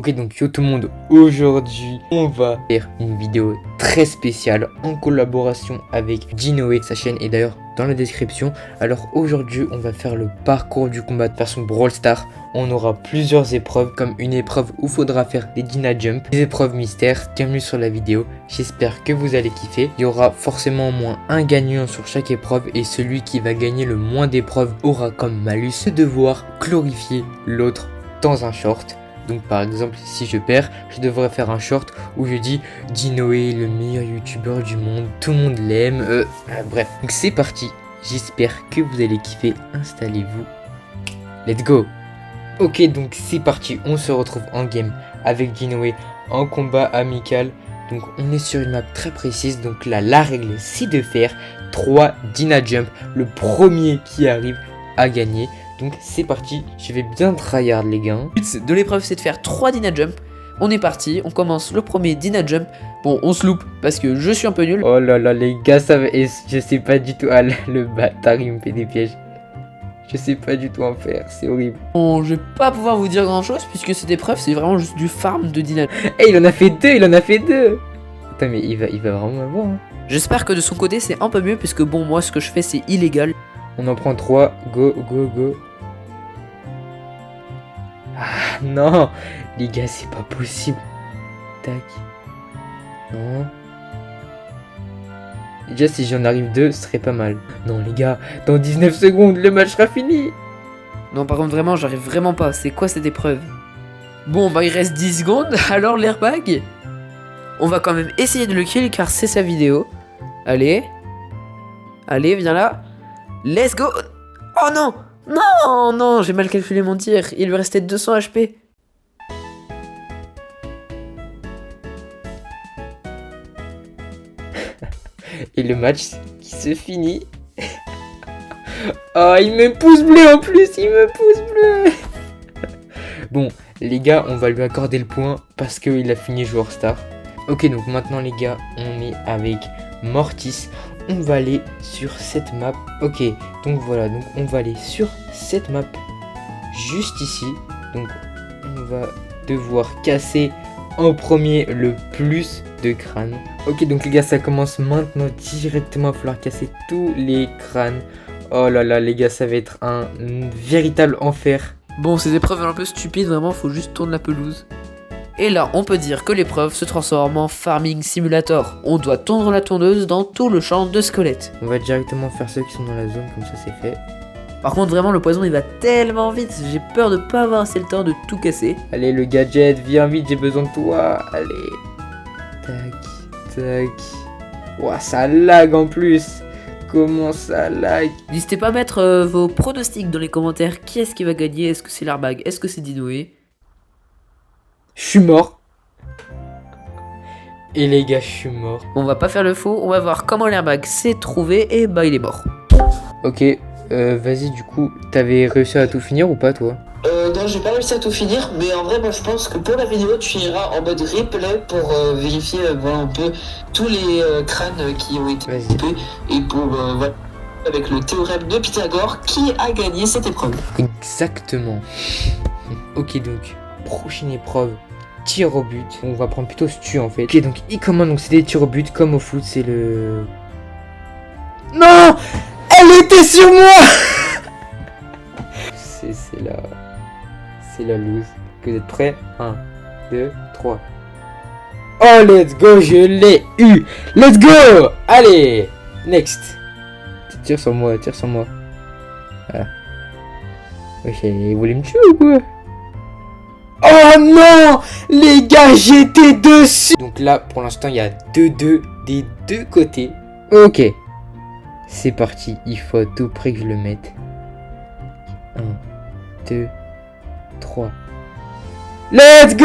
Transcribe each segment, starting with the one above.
Ok, donc yo tout le monde, aujourd'hui on va faire une vidéo très spéciale en collaboration avec Dinoé, sa chaîne est d'ailleurs dans la description. Alors aujourd'hui on va faire le parcours du combat de version Brawl Stars. On aura plusieurs épreuves, comme une épreuve où il faudra faire des Dina Jump, des épreuves mystères. Bienvenue sur la vidéo, j'espère que vous allez kiffer. Il y aura forcément au moins un gagnant sur chaque épreuve et celui qui va gagner le moins d'épreuves aura comme malus de devoir glorifier l'autre dans un short. Donc par exemple, si je perds, je devrais faire un short où je dis Dinoé, le meilleur youtubeur du monde, tout le monde l'aime, bref. Donc c'est parti, j'espère que vous allez kiffer, installez-vous, let's go. Ok, donc c'est parti, on se retrouve en game avec Dinoé en combat amical. Donc on est sur une map très précise, donc là la règle c'est de faire 3 Dina Jump, le premier qui arrive à gagner. Donc c'est parti, je vais bien tryhard les gars. Le but de l'épreuve c'est de faire 3 Dina Jump. On est parti, on commence le premier Dina Jump. Bon, on se loupe parce que je suis un peu nul. Oh là là les gars, ça va... Et je sais pas du tout... Ah le bâtard il me fait des pièges. Je sais pas du tout en faire, c'est horrible. Bon, je vais pas pouvoir vous dire grand chose puisque cette épreuve c'est vraiment juste du farm de Dina Jump. Eh il en a fait deux. Attends mais il va vraiment avoir hein. J'espère que de son côté c'est un peu mieux puisque bon, moi ce que je fais c'est illégal. On en prend 3, go. Ah non, les gars, c'est pas possible. Tac. Non. Déjà, si j'en arrive 2, ce serait pas mal. Non, les gars, dans 19 secondes, le match sera fini. Non, par contre, vraiment, j'arrive vraiment pas. C'est quoi cette épreuve? Bon, bah, il reste 10 secondes. Alors, l'airbag, on va quand même essayer de le kill car c'est sa vidéo. Allez. Allez, viens là. Let's go. Oh non. Non, non, j'ai mal calculé mon tir. Il lui restait 200 HP. Et le match qui se finit. Oh, il me pouce bleu en plus, il me pouce bleu. Bon, les gars, on va lui accorder le point parce qu'il a fini joueur star. Ok, donc maintenant les gars, on est avec Mortis. On va aller sur cette map. Ok, donc voilà, donc on va aller sur cette map juste ici. Donc on va devoir casser en premier le plus de crânes. Ok, donc les gars, ça commence maintenant directement. Il va falloir casser tous les crânes. Oh là là, les gars, ça va être un véritable enfer. Bon, ces épreuves un peu stupides, vraiment, faut juste tourner la pelouse. Et là, on peut dire que l'épreuve se transforme en Farming Simulator. On doit tondre la tondeuse dans tout le champ de squelettes. On va directement faire ceux qui sont dans la zone, comme ça c'est fait. Par contre, vraiment, le poison il va tellement vite, j'ai peur de pas avoir assez le temps de tout casser. Allez, le gadget, viens vite, j'ai besoin de toi. Allez. Tac. Ouah, ça lag en plus. Comment ça lag? N'hésitez pas à mettre vos pronostics dans les commentaires. Qui est-ce qui va gagner? Est-ce que c'est l'airbag? Est-ce que c'est Dinoé? Je suis mort. Et les gars, je suis mort. On va pas faire le faux, on va voir comment l'airbag s'est trouvé et bah il est mort. Ok, vas-y, du coup, t'avais réussi à tout finir ou pas, toi? Non, j'ai pas réussi à tout finir, mais en vrai, moi je pense que pour la vidéo, tu finiras en mode replay pour vérifier voilà, un peu tous les crânes qui ont été coupés et pour voilà, avec le théorème de Pythagore qui a gagné cette épreuve. Exactement. Ok, donc, prochaine épreuve, tir au but. On va prendre plutôt stu en fait. Ok, donc, il commande, donc c'est des tirs au but comme au foot, c'est le... Non! Elle était sur moi! C'est la loose. Vous êtes prêts? 1, 2, 3. Oh, let's go, je l'ai eu! Let's go! Allez! Next! Tire sur moi. Voilà. Ok, vous voulez me tuer ou quoi? Oh non! Les gars, j'étais dessus! Donc là, pour l'instant, il y a 2-2 des deux côtés. Ok. C'est parti, il faut à tout prix que je le mette. 1, 2, 3. Let's go!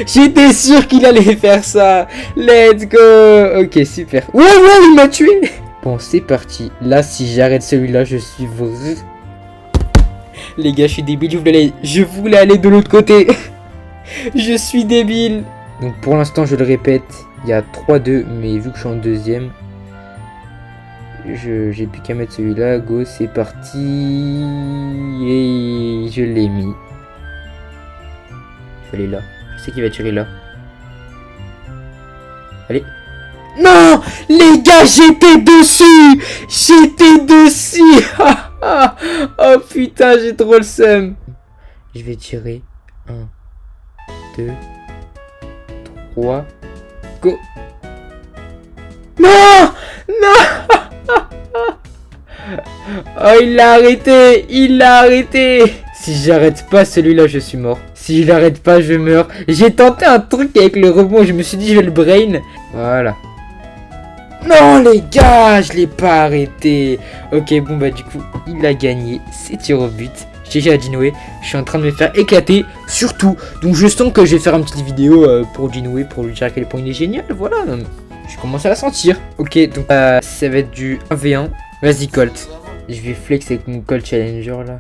J'étais sûr qu'il allait faire ça. Let's go! Ok, super. Ouais, il m'a tué. Bon, c'est parti. Là, si j'arrête celui-là, je suis vrai... Les gars, je suis débile. Je voulais aller de l'autre côté. Je suis débile. Donc, pour l'instant, je le répète, il y a 3-2. Mais vu que je suis en deuxième... J'ai plus qu'à mettre celui-là, go, c'est parti. Et je l'ai mis. Je vais aller là. Je sais qu'il va tirer là. Allez. Non, les gars, j'étais dessus. J'étais dessus. Oh putain, j'ai trop le seum. Je vais tirer. 1, 2, 3. Go. Non. Non. Oh, il l'a arrêté. Il l'a arrêté. Si j'arrête pas celui-là, je suis mort. Si je l'arrête pas, je meurs. J'ai tenté un truc avec le rebond. Je me suis dit, je vais le brain. Voilà. Non, les gars, je l'ai pas arrêté. Ok, bon, bah, du coup, il a gagné. C'est tir au but. GG à Dinoé. Je suis en train de me faire éclater. Surtout. Donc, je sens que je vais faire une petite vidéo pour Dinoé. Pour lui dire à quel point il est génial. Voilà. Je commence à la sentir. Ok, donc, ça va être du 1v1. Vas-y, Colt. Je vais flex avec mon Colt Challenger là.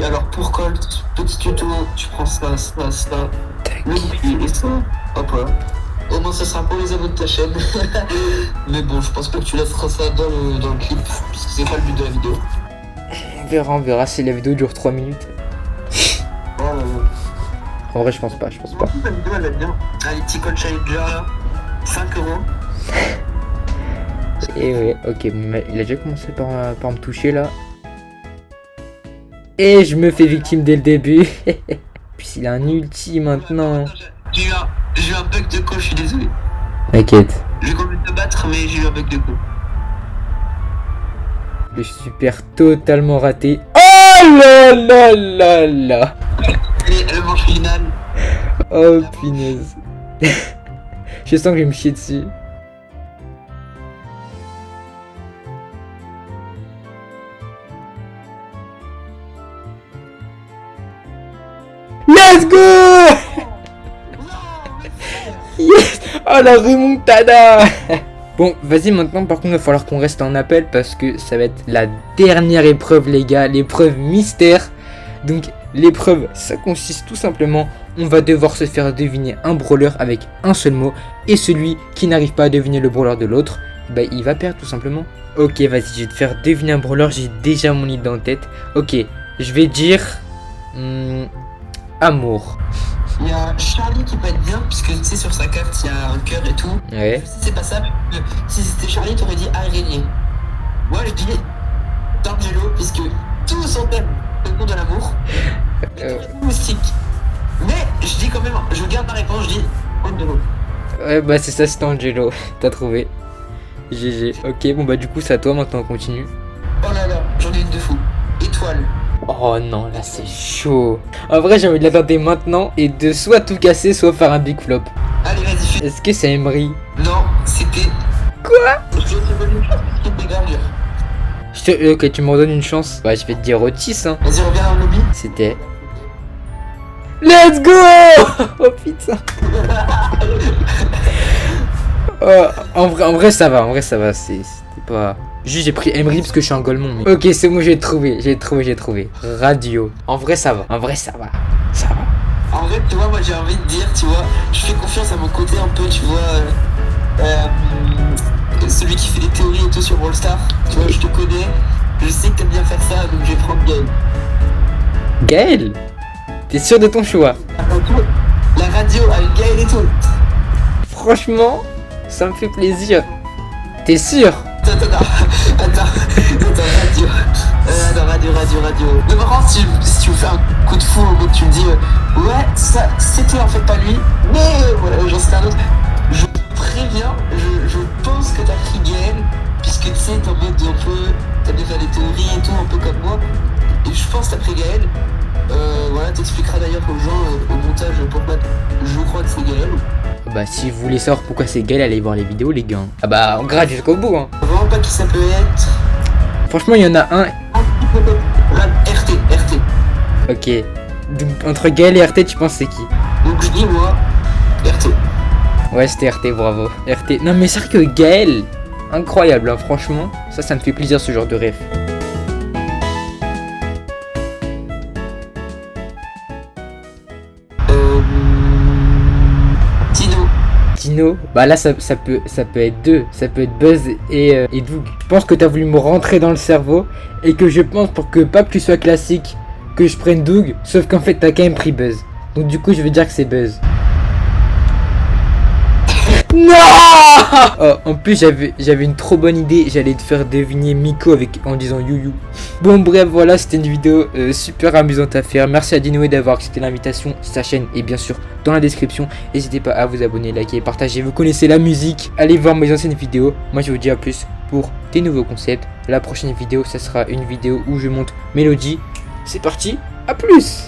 Alors pour Colt, petit tuto, tu prends ça, le bouclier et ça, hop là. Au moins ça sera pour les abonnés de ta chaîne. Mais bon, je pense pas que tu laisseras ça dans le clip, puisque c'est pas le but de la vidéo. On verra si la vidéo dure 3 minutes. Oh là là. En vrai, je pense pas. La vidéo elle va bien. Allez, petit Colt Challenger là, 5 €. Et ouais, ok, il a déjà commencé par me toucher là. Et je me fais victime dès le début. Puis il a un ulti maintenant. J'ai eu un bug de co, je suis désolé. T'inquiète. J'ai envie de te battre, mais j'ai eu un bug de co. Le super totalement raté. Oh là là là là. Allez, le manche finale. Oh punaise. Je sens que je vais me chier dessus. Let's go. Yes. Oh la remontada. Bon, vas-y maintenant par contre il va falloir qu'on reste en appel parce que ça va être la dernière épreuve les gars, l'épreuve mystère. Donc l'épreuve ça consiste tout simplement, on va devoir se faire deviner un brawler avec un seul mot. Et celui qui n'arrive pas à deviner le brawler de l'autre, bah il va perdre tout simplement. Ok vas-y, je vais te faire deviner un brawler, j'ai déjà mon idée en tête. Ok, je vais dire... amour. Il y a Charlie qui peut être bien, puisque tu sais sur sa carte il y a un cœur et tout. Ouais. Si c'est pas ça, si c'était Charlie t'aurais dit araignée. Moi je dis D'Angelo, puisque tout son thème le nom de l'amour. Moustique. Mais je dis quand même, je garde ma réponse, je dis Angelo. Ouais bah c'est ça, c'était Angelo. T'as trouvé. GG. Ok bon bah du coup c'est à toi maintenant, on continue. Oh là là, j'en ai une de fou. Étoile. Oh non, là c'est chaud. En vrai, j'ai envie de la tenter maintenant et de soit tout casser, soit faire un big flop. Allez, vas-y, fais. Est-ce que c'est Emery? Non, c'était. Quoi? Je te donne une chance, c'est des gravures. Ok, tu me redonnes une chance. Ouais, je vais te dire Otis, hein. Vas-y, reviens dans le lobby. C'était... Let's go. Oh putain. Oh, en vrai, ça va. C'était pas... Juste j'ai pris Emery parce que je suis un Golemon. Mais... Ok c'est bon, j'ai trouvé. Radio. En vrai ça va. Ça va. En vrai tu vois, moi j'ai envie de dire, tu vois, je fais confiance à mon côté un peu, tu vois, celui qui fait des théories et tout sur Brawl Stars. Tu vois, je te connais, je sais que t'aimes bien faire ça, donc je vais prendre Gaël. Gaël? T'es sûr de ton choix? La radio avec Gaël et tout. Franchement, ça me fait plaisir. T'es sûr? Attends, radio. Mais par contre, si tu me fais un coup de fou, tu me dis, ouais, ça, c'était en fait pas lui, mais voilà, j'en sais un autre. Je préviens, je pense que t'as pris Gaël, puisque tu sais, t'es en mode un peu, t'aimes bien faire des théories et tout, un peu comme moi. Et je pense que t'as pris Gaël. Voilà, t'expliqueras d'ailleurs aux gens au montage pourquoi je crois que c'est Gaël. Bah si vous voulez savoir pourquoi c'est Gaël, allez voir les vidéos les gars. Ah bah on gratte jusqu'au bout hein. Vraiment pas qui ça peut être. Franchement il y en a un. RT. Ok. Donc entre Gaël et RT tu penses c'est qui? Donc je dis moi RT. Ouais c'était RT, bravo. RT. Non mais c'est vrai que Gaël, incroyable hein, franchement. Ça me fait plaisir ce genre de rêve. Tino, bah là ça peut être deux, ça peut être Buzz et Doug. Je pense que t'as voulu me rentrer dans le cerveau et que je pense pour que pas que tu sois classique, que je prenne Doug, sauf qu'en fait t'as quand même pris Buzz. Donc du coup, je vais dire que c'est Buzz. Non. Oh, en plus, j'avais une trop bonne idée. J'allais te faire deviner Miko en disant You. Bon, bref, voilà, c'était une vidéo super amusante à faire. Merci à Dinoé d'avoir accepté l'invitation. Sa chaîne est bien sûr dans la description. N'hésitez pas à vous abonner, liker, partager. Vous connaissez la musique. Allez voir mes anciennes vidéos. Moi, je vous dis à plus pour des nouveaux concepts. La prochaine vidéo, ça sera une vidéo où je monte Mélodie. C'est parti, à plus.